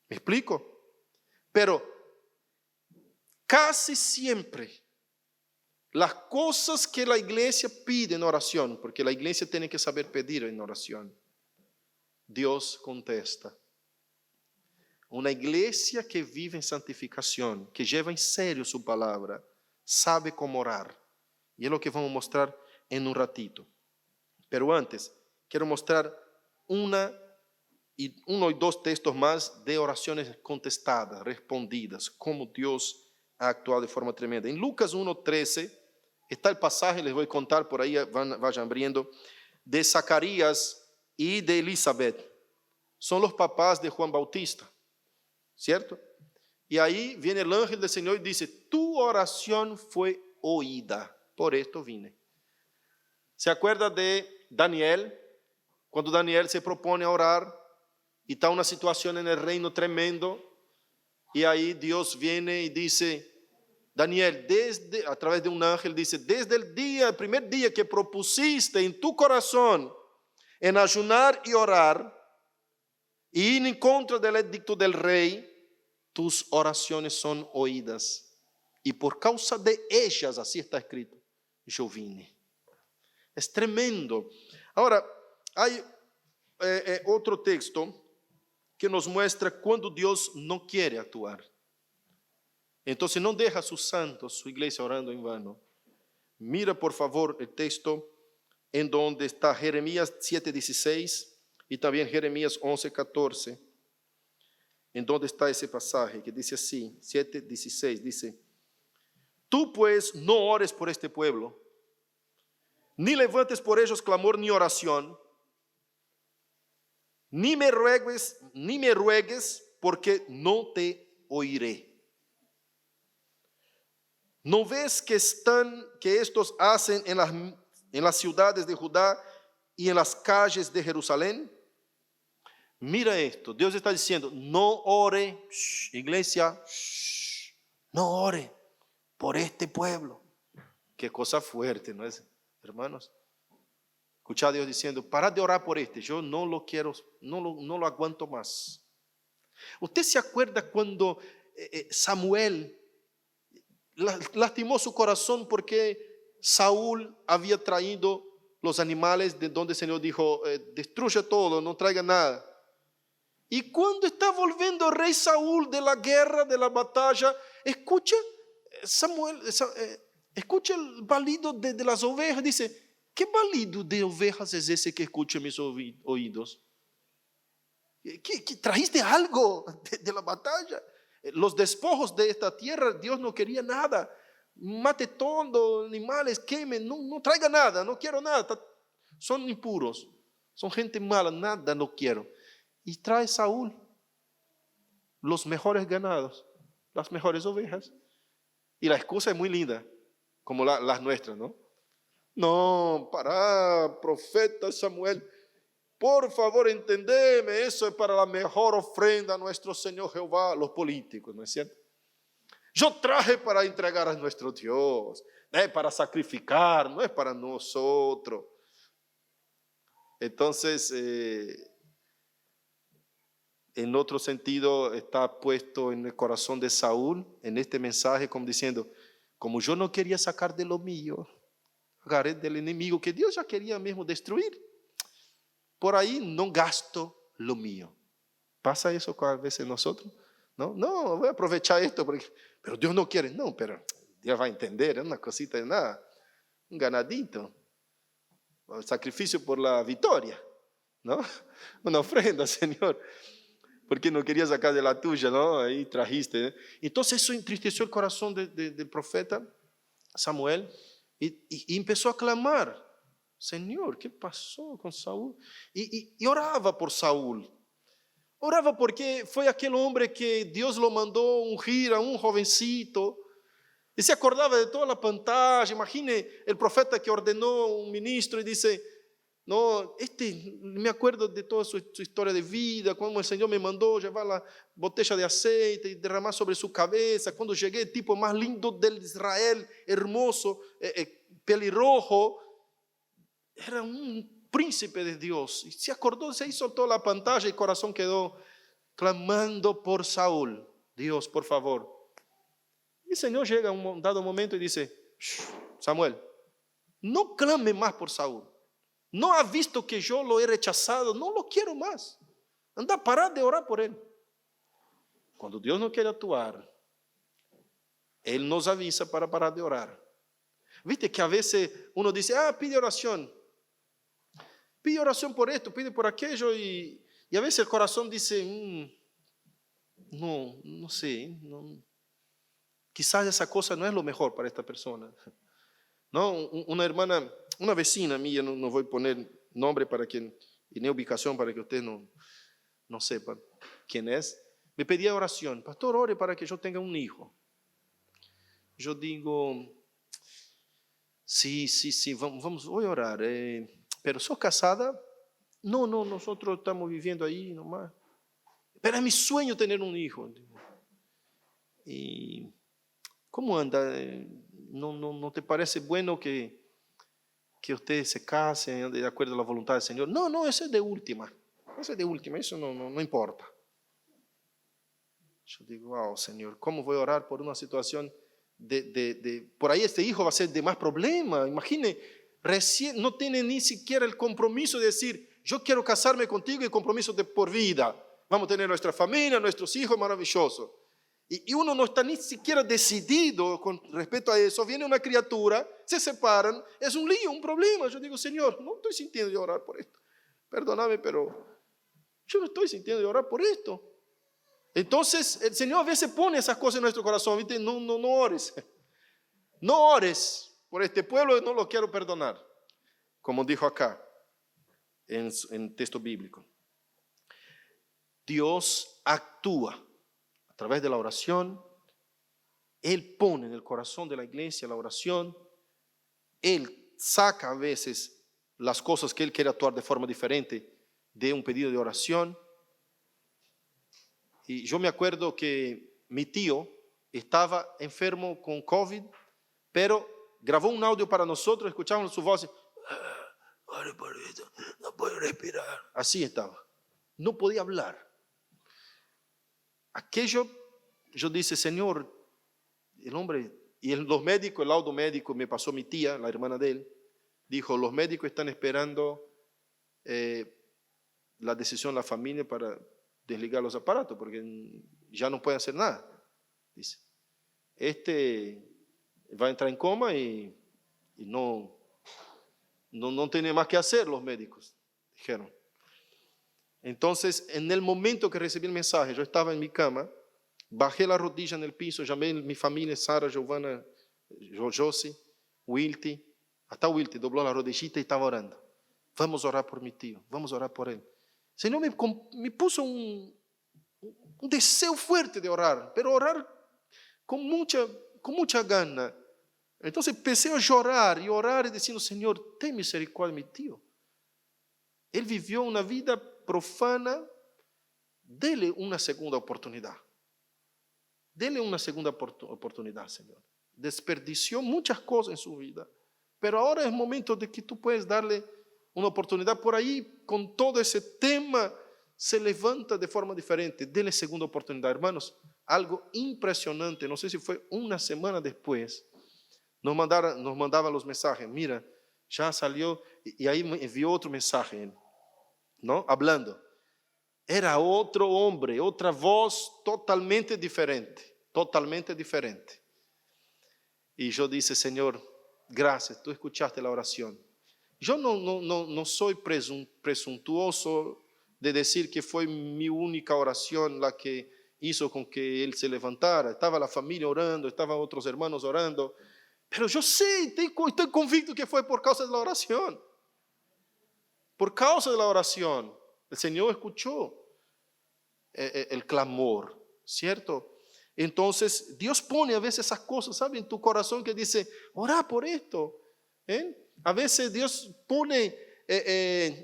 ¿Me explico? Pero casi siempre las cosas que la iglesia pide en oración, porque la iglesia tiene que saber pedir en oración, Dios contesta. Una iglesia que vive en santificación, que lleva en serio su palabra, sabe cómo orar. Y es lo que vamos a mostrar en un ratito. Pero antes, quiero mostrar uno y dos textos más de oraciones contestadas, respondidas, cómo Dios ha actuado de forma tremenda. En Lucas 1:13 está el pasaje, les voy a contar por ahí, vayan abriendo, de Zacarías y de Elizabeth. Son los papás de Juan Bautista, ¿cierto? Y ahí viene el ángel del Señor y dice, tu oración fue oída, por esto vine. ¿Se acuerda de Daniel? Cuando Daniel se propone a orar y está una situación en el reino tremendo, y ahí Dios viene y dice, Daniel, a través de un ángel dice, desde el primer día que propusiste en tu corazón en ayunar y orar y ir en contra del edicto del rey, tus oraciones son oídas. Y por causa de ellas, así está escrito, yo vine. Es tremendo. Ahora, hay otro texto que nos muestra cuando Dios no quiere actuar. Entonces no deja a sus santos, su iglesia orando en vano. Mira por favor el texto en donde está Jeremías 7:16 y también Jeremías 11:14. En donde está ese pasaje que dice así, 7:16, dice, tú pues no ores por este pueblo, ni levantes por ellos clamor ni oración, ni me ruegues, porque no te oiré. ¿No ves que estos hacen en las ciudades de Judá y en las calles de Jerusalén? Mira esto, Dios está diciendo, no ore, iglesia, no ore por este pueblo. Qué cosa fuerte, ¿no es, hermanos? Escucha a Dios diciendo, parad de orar por este, yo no lo quiero, no lo aguanto más. ¿Usted se acuerda cuando Samuel lastimó su corazón porque Saúl había traído los animales de donde el Señor dijo, destruye todo, no traiga nada? Y cuando está volviendo el rey Saúl de la guerra, de la batalla, escucha escucha el balido de las ovejas, dice, ¿qué balido de ovejas es ese que escucha mis oídos? ¿Qué trajiste algo de la batalla? Los despojos de esta tierra, Dios no quería nada. Mate todo, animales, queme, no traiga nada, no quiero nada. Son impuros, son gente mala, nada no quiero. Y trae Saúl los mejores ganados, las mejores ovejas. Y la excusa es muy linda, como las nuestras, ¿no? No, para, profeta Samuel, por favor, entendeme, eso es para la mejor ofrenda a nuestro Señor Jehová, los políticos, ¿no es cierto? Yo traje para entregar a nuestro Dios, para sacrificar, no es para nosotros. Entonces, en otro sentido, está puesto en el corazón de Saúl, en este mensaje, como diciendo, como yo no quería sacar de lo mío, agarré del enemigo que Dios ya quería mismo destruir. Por ahí no gasto lo mío. ¿Pasa eso a veces nosotros? No, voy a aprovechar esto, pero Dios no quiere. No, pero Dios va a entender, es una cosita de nada, un ganadito, el sacrificio por la victoria, ¿no? Una ofrenda, Señor, porque no quería sacar de la tuya, ¿no? Ahí trajiste, ¿eh? Entonces eso entristeció el corazón del profeta Samuel y empezó a clamar, Señor, ¿qué pasó con Saúl? Y oraba por Saúl. Orava porque foi aquele homem que Deus lo mandou ungir a um jovencito. E se acordava de toda a pantagem. Imagine o profeta que ordenou um ministro e disse, no, me acuerdo de toda su história de vida, como o Senhor me mandou levar a botella de aceite e derramar sobre sua cabeça. Quando cheguei, tipo mais lindo de Israel, hermoso, pelirrojo, era príncipe de Dios. Y se acordó, se hizo toda la pantalla y el corazón quedó clamando por Saúl. Dios, por favor. Y el Señor llega a un dado momento y dice, Samuel, no clame más por Saúl. No ha visto que yo lo he rechazado, no lo quiero más. Anda a parar de orar por él. Cuando Dios no quiere actuar, Él nos avisa para parar de orar. Viste que a veces uno dice, pide oración. Pide oración por esto, pide por aquello y a veces el corazón dice, no sé, quizás esa cosa no es lo mejor para esta persona. No, una hermana, una vecina mía, no voy a poner nombre para que, y ni ubicación para que ustedes no sepan quién es, me pedía oración, pastor, ore para que yo tenga un hijo. Yo digo, sí, vamos, voy a orar. Pero ¿sos casada? No, nosotros estamos viviendo ahí nomás. Pero es mi sueño tener un hijo. ¿Y cómo anda? ¿No te parece bueno que ustedes se casen de acuerdo a la voluntad del Señor? No, eso es de última. Eso no importa. Yo digo, wow, Señor, ¿cómo voy a orar por una situación por ahí este hijo va a ser de más problema? Imagine, recién no tiene ni siquiera el compromiso de decir, yo quiero casarme contigo y compromiso de por vida. Vamos a tener nuestra familia, nuestros hijos, maravilloso. Y uno no está ni siquiera decidido con respecto a eso. Viene una criatura, se separan, es un lío, un problema. Yo digo, Señor, no estoy sintiendo de orar por esto. Perdóname, pero yo no estoy sintiendo de orar por esto. Entonces, el Señor a veces pone esas cosas en nuestro corazón. ¿Viste? No ores. No ores por este pueblo, no lo quiero perdonar. Como dijo acá, en texto bíblico. Dios actúa a través de la oración. Él pone en el corazón de la iglesia la oración. Él saca a veces las cosas que Él quiere actuar de forma diferente de un pedido de oración. Y yo me acuerdo que mi tío estaba enfermo con COVID, pero grabó un audio para nosotros, escuchábamos su voz, no puedo respirar. Así estaba, no podía hablar. Aquello, yo dije, Señor, el hombre, y los médicos, el laudo médico me pasó mi tía, la hermana de él, dijo, los médicos están esperando la decisión de la familia para desligar los aparatos, porque ya no puede hacer nada. Dice, va a entrar en coma y no tiene más que hacer los médicos, dijeron. Entonces, en el momento que recibí el mensaje, yo estaba en mi cama, bajé la rodilla en el piso, llamé a mi familia, Sara, Giovanna, Josie, Wilty, hasta Wilty dobló la rodillita y estaba orando. Vamos a orar por mi tío, vamos a orar por él. El Señor me puso un deseo fuerte de orar, pero orar con mucha gana. Entonces empecé a llorar y orar y diciendo, Señor, ten misericordia de mi tío. Él vivió una vida profana. Dele una segunda oportunidad. Dele una segunda oportunidad, Señor. Desperdició muchas cosas en su vida, pero ahora es momento de que tú puedes darle una oportunidad. Por ahí, con todo ese tema, se levanta de forma diferente. Dele segunda oportunidad, hermanos. Algo impresionante, no sé si fue una semana después, nos mandaba los mensajes. Mira, ya salió, y ahí me envió otro mensaje, ¿no? Hablando. Era otro hombre, otra voz totalmente diferente, totalmente diferente. Y yo dije, Señor, gracias, tú escuchaste la oración. Yo no soy presuntuoso de decir que fue mi única oración la que hizo con que él se levantara. Estaba la familia orando, estaban otros hermanos orando, pero yo sé, estoy convicto que fue por causa de la oración. Por causa de la oración, el Señor escuchó el clamor, ¿cierto? Entonces, Dios pone a veces esas cosas, ¿sabe? En tu corazón que dice, ora por esto. A veces Dios pone,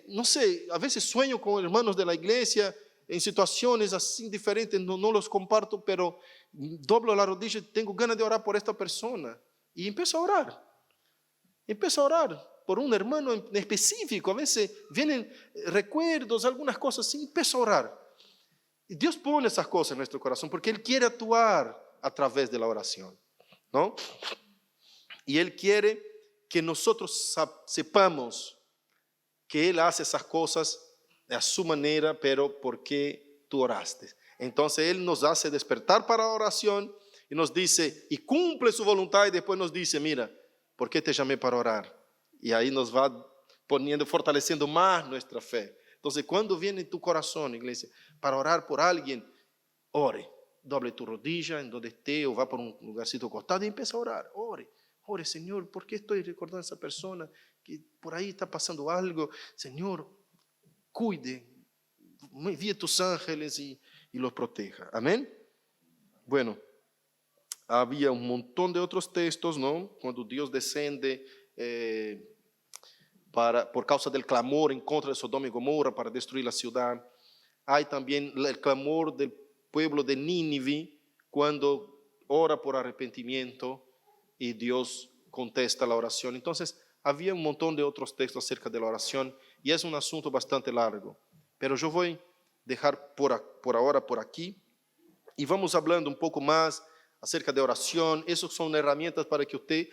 no sé, a veces sueño con hermanos de la iglesia en situaciones así diferentes, no los comparto, pero doblo la rodilla y tengo ganas de orar por esta persona. Y empiezo a orar. Empiezo a orar por un hermano en específico. A veces vienen recuerdos, algunas cosas así, empiezo a orar. Y Dios pone esas cosas en nuestro corazón porque Él quiere actuar a través de la oración, ¿no? Y Él quiere que nosotros sepamos que Él hace esas cosas a su manera, pero porque tú oraste. Entonces Él nos hace despertar para la oración y nos dice, y cumple su voluntad, y después nos dice, mira, ¿por qué te llamé para orar? Y ahí nos va poniendo, fortaleciendo más nuestra fe. Entonces, cuando viene en tu corazón, iglesia, para orar por alguien, ore, doble tu rodilla en donde esté o va por un lugarcito costado y empieza a orar. Ore, Señor, ¿por qué estoy recordando a esa persona que por ahí está pasando algo? Señor, cuide, envíe tus ángeles y los proteja. Amén. Bueno, había un montón de otros textos, ¿no? Cuando Dios desciende por causa del clamor en contra de Sodoma y Gomorra para destruir la ciudad. Hay también el clamor del pueblo de Nínive cuando ora por arrepentimiento y Dios contesta la oración. Entonces, había un montón de otros textos acerca de la oración y es un asunto bastante largo. Pero yo voy a dejar por ahora por aquí y vamos hablando un poco más acerca de oración. Esas son herramientas para que usted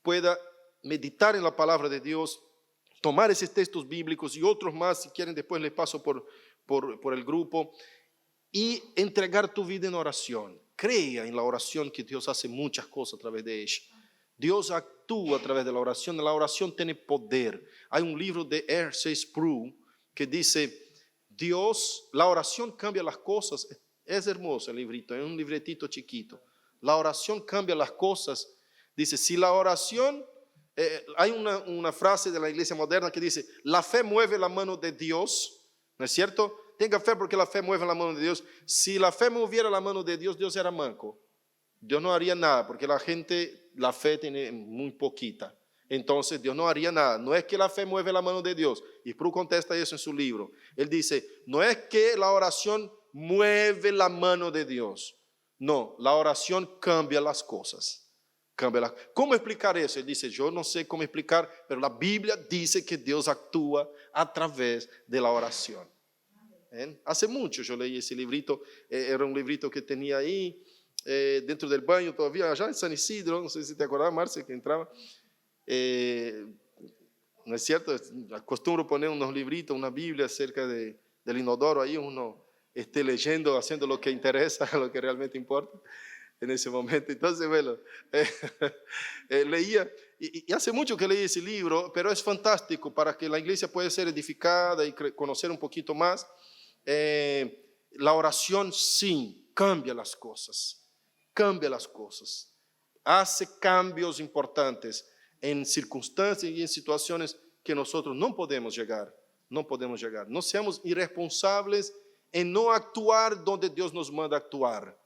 pueda meditar en la palabra de Dios, tomar esos textos bíblicos y otros más, si quieren después les paso por el grupo, y entregar tu vida en oración. Crea en la oración que Dios hace muchas cosas a través de ella. Dios actúa a través de la oración tiene poder. Hay un libro de R.C. Sproul que dice, la oración cambia las cosas. Es hermoso el librito, es un libretito chiquito. La oración cambia las cosas. Dice, si la oración, hay una frase de la iglesia moderna que dice, la fe mueve la mano de Dios, ¿no es cierto? Tenga fe porque la fe mueve la mano de Dios. Si la fe moviera la mano de Dios, Dios era manco. Dios no haría nada porque la fe tiene muy poquita. Entonces Dios no haría nada. No es que la fe mueve la mano de Dios. Y Sproul contesta eso en su libro. Él dice, no es que la oración mueve la mano de Dios. No, la oración cambia las cosas. ¿Cómo explicar eso? Él dice, yo no sé cómo explicar, pero la Biblia dice que Dios actúa a través de la oración. Hace mucho yo leí ese librito, era un librito que tenía ahí, dentro del baño todavía, allá en San Isidro, no sé si te acordás, Marcia, que entraba. ¿No es cierto? Acostumbro poner unos libritos, una Biblia cerca del inodoro, ahí uno esté leyendo, haciendo lo que interesa, lo que realmente importa en ese momento. Entonces, bueno, leía, y hace mucho que leí ese libro, pero es fantástico para que la iglesia pueda ser edificada y conocer un poquito más. La oración sí cambia las cosas, hace cambios importantes en circunstancias y en situaciones que nosotros no podemos llegar. No seamos irresponsables en no actuar donde Dios nos manda actuar,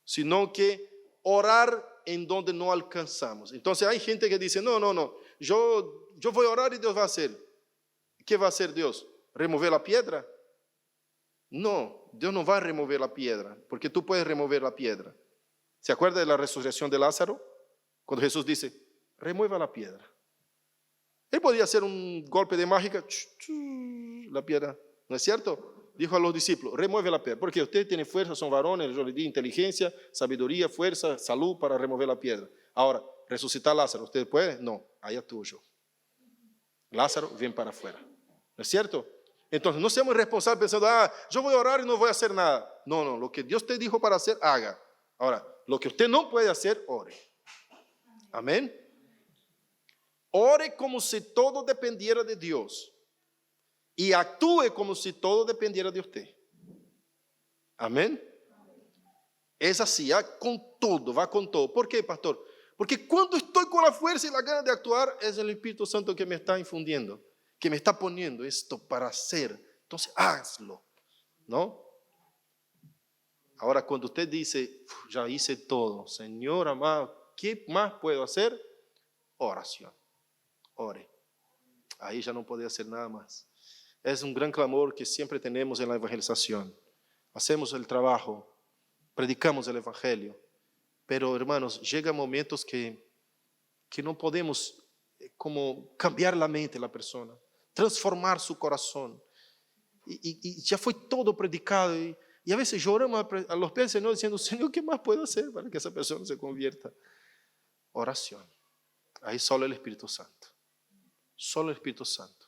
sino que orar en donde no alcanzamos. Entonces hay gente que dice, no, yo voy a orar y Dios va a hacer. ¿Qué va a hacer Dios? ¿Remover la piedra? No, Dios no va a remover la piedra, porque tú puedes remover la piedra. ¿Se acuerda de la resurrección de Lázaro? Cuando Jesús dice, remueva la piedra. Él podía hacer un golpe de mágica, la piedra, ¿no es cierto? Dijo a los discípulos, remueve la piedra, porque ustedes tienen fuerza, son varones, yo les di inteligencia, sabiduría, fuerza, salud para remover la piedra. Ahora, resucitar a Lázaro, ¿ustedes pueden? No, allá tuyo. Lázaro, ven para afuera, ¿no es cierto? Entonces, no seamos responsables pensando, yo voy a orar y no voy a hacer nada. No, no, lo que Dios te dijo para hacer, haga. Ahora, lo que usted no puede hacer, ore. Amén. Ore como si todo dependiera de Dios y actúe como si todo dependiera de usted. Amén. Es así, con todo, va con todo. ¿Por qué, pastor? Porque cuando estoy con la fuerza y la gana de actuar, es el Espíritu Santo que me está infundiendo, que me está poniendo esto para hacer. Entonces, hazlo, ¿no? Ahora, cuando usted dice, ya hice todo, Señor amado, ¿qué más puedo hacer? Oración. Ore. Ahí ya no puede hacer nada más. Es un gran clamor que siempre tenemos en la evangelización. Hacemos el trabajo, predicamos el evangelio, pero hermanos, llegan momentos que no podemos como cambiar la mente de la persona, transformar su corazón. Y ya fue todo predicado y a veces lloramos a los pies del Señor diciendo, Señor, ¿qué más puedo hacer para que esa persona se convierta? Oración. Ahí solo el Espíritu Santo. Solo el Espíritu Santo.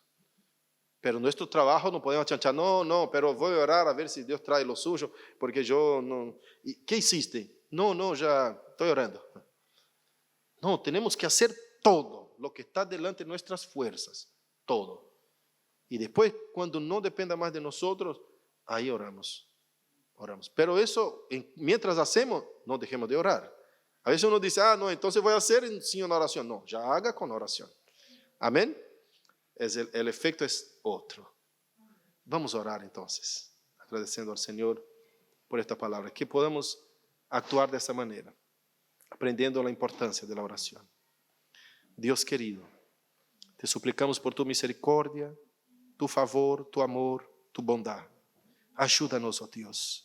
Pero nuestro trabajo no podemos chanchar, no, pero voy a orar a ver si Dios trae lo suyo, porque yo no. ¿Qué hiciste? No, ya estoy orando. No, tenemos que hacer todo lo que está delante de nuestras fuerzas, todo. Y después, cuando no dependa más de nosotros, ahí oramos. Pero eso, mientras hacemos, no dejemos de orar. A veces uno dice, no, entonces voy a hacer sin una oración. No, ya haga con oración. Amén. El efecto es otro. Vamos a orar entonces, agradeciendo al Señor por esta palabra, que podamos actuar de esa manera, aprendiendo la importancia de la oración. Dios querido, te suplicamos por tu misericordia, tu favor, tu amor, tu bondad. Ayúdanos, oh Dios.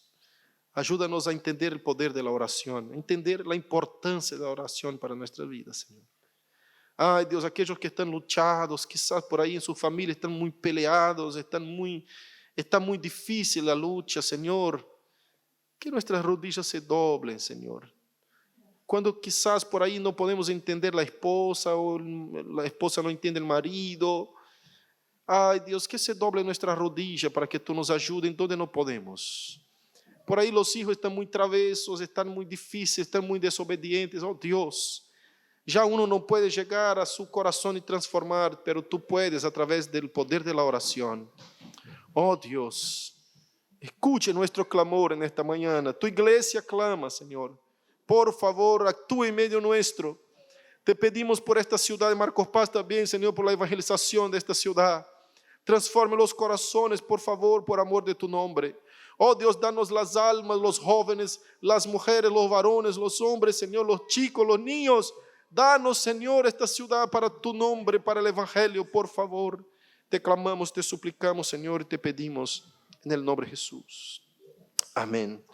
Ayúdanos a entender el poder de la oración, a entender la importancia de la oración para nuestra vida, Señor. Ay, Dios, aquellos que están luchados, quizás por ahí en su familia están muy peleados, está muy difícil la lucha, Señor. Que nuestras rodillas se doblen, Señor. Cuando quizás por ahí no podemos entender la esposa o la esposa no entiende el marido. Ay, Dios, que se doble nuestra rodilla para que tú nos ayudes en donde no podemos. Por ahí los hijos están muy travesos, están muy difíciles, están muy desobedientes. Oh, Dios. Ya uno no puede llegar a su corazón y transformar, pero tú puedes a través del poder de la oración. Oh Dios, escuche nuestro clamor en esta mañana. Tu iglesia clama, Señor. Por favor, actúe en medio nuestro. Te pedimos por esta ciudad de Marcos Paz también, Señor, por la evangelización de esta ciudad. Transforme los corazones, por favor, por amor de tu nombre. Oh Dios, danos las almas, los jóvenes, las mujeres, los varones, los hombres, Señor, los chicos, los niños. Danos, Señor, esta ciudad para tu nombre, para el evangelio, por favor. Te clamamos, te suplicamos, Señor, y te pedimos en el nombre de Jesús. Amén.